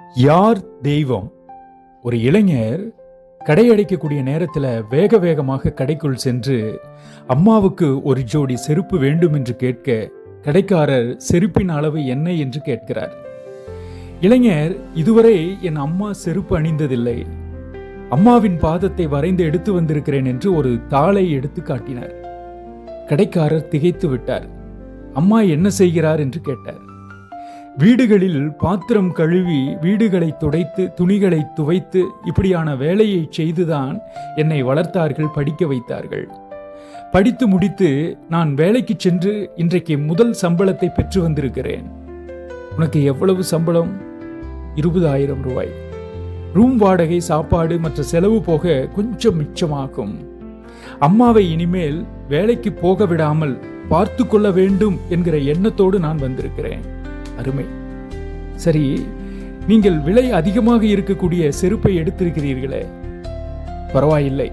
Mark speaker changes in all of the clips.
Speaker 1: யார் தெய்வம்? ஒரு இளைஞர் கடையடைக்கக்கூடிய நேரத்தில் வேக வேகமாக கடைக்குள் சென்று அம்மாவுக்கு ஒரு ஜோடி செருப்பு வேண்டும் என்று கேட்க கடைக்காரர் செருப்பின் அளவு என்ன என்று கேட்கிறார். இளைஞர், இதுவரை என் அம்மா செருப்பு அணிந்ததில்லை, அம்மாவின் பாதத்தை வரைந்து எடுத்து வந்திருக்கிறேன் என்று ஒரு தாளை எடுத்து காட்டினார். கடைக்காரர் திகைத்து விட்டார். அம்மா என்ன செய்கிறார் என்று கேட்டார். வீடுகளில் பாத்திரம் கழுவி, வீடுகளை துடைத்து, துணிகளை துவைத்து, இப்படியான வேலையை செய்துதான் என்னை வளர்த்தார்கள், படிக்க வைத்தார்கள். படித்து முடித்து நான் வேலைக்கு சென்று இன்றைக்கு முதல் சம்பளத்தை பெற்று வந்திருக்கிறேன். உனக்கு எவ்வளவு சம்பளம்? 20,000 ரூபாய். ரூம் வாடகை, சாப்பாடு மற்ற செலவு போக கொஞ்சம் மிச்சமாகும். அம்மாவை இனிமேல் வேலைக்கு போக விடாமல் பார்த்து கொள்ள வேண்டும் என்கிற எண்ணத்தோடு நான் வந்திருக்கிறேன். அருமை. சரி, நீங்கள் விலை அதிகமாக இருக்கக்கூடிய செருப்பை எடுத்திருக்கிறீர்களே, பரவாயில்லை,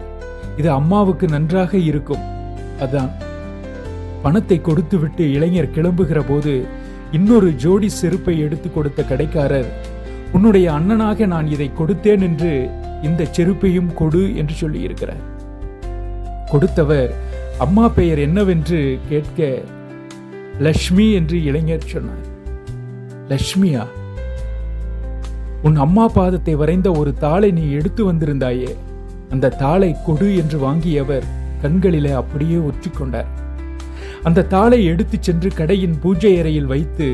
Speaker 1: இது அம்மாவுக்கு நன்றாக இருக்கும். அதான். பணத்தை கொடுத்துவிட்டு இளைஞர் கிளம்புகிற போது இன்னொரு ஜோடி செருப்பை எடுத்து கொடுத்த கடைக்காரர், உன்னுடைய அண்ணனாக நான் இதை கொடுத்தேன் என்று இந்த செருப்பையும் கொடு என்று சொல்லியிருக்கிறார். கொடுத்தவர் அம்மா பெயர் என்னவென்று கேட்க லட்சுமி என்று இளைஞர் சொன்னார். லட்சுமியா? உன் அம்மா பாதத்தை வரைந்த ஒரு தாளை நீ எடுத்து வந்திருந்தாயே, அந்த தாளை கொடு என்று வாங்கியவர் கண்களிலே அப்படியே ஒற்றிக்கொண்டார். அந்த தாளை எடுத்து சென்று கடையின் பூஜை அறையில் வைத்து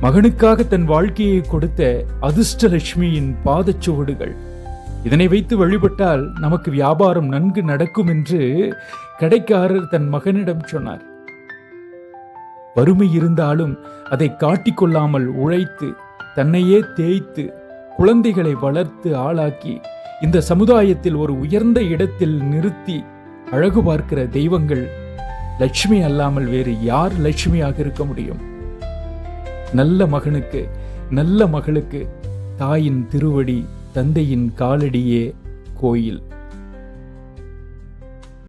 Speaker 1: மகனுக்காக தன் வாழ்க்கையை கொடுத்த அதிர்ஷ்டலட்சுமியின் பாதச்சுவடுகள், இதனை வைத்து வழிபட்டால் நமக்கு வியாபாரம் நன்கு நடக்கும் என்று கடைக்காரர் தன் மகனிடம் சொன்னார். வறுமை இருந்தாலும் அதை காட்டிக்கொள்ளாமல் உழைத்து, தன்னையே தேய்த்து, குழந்தைகளை வளர்த்து ஆளாக்கி, இந்த சமுதாயத்தில் ஒரு உயர்ந்த இடத்தில் நிறுத்தி அழகு பார்க்கிற தெய்வங்கள் லட்சுமி அல்லாமல் வேறு யார் லட்சுமியாக இருக்க முடியும்? நல்ல மகனுக்கு, நல்ல மகளுக்கு தாயின் திருவடி, தந்தையின் காலடியே கோயில்.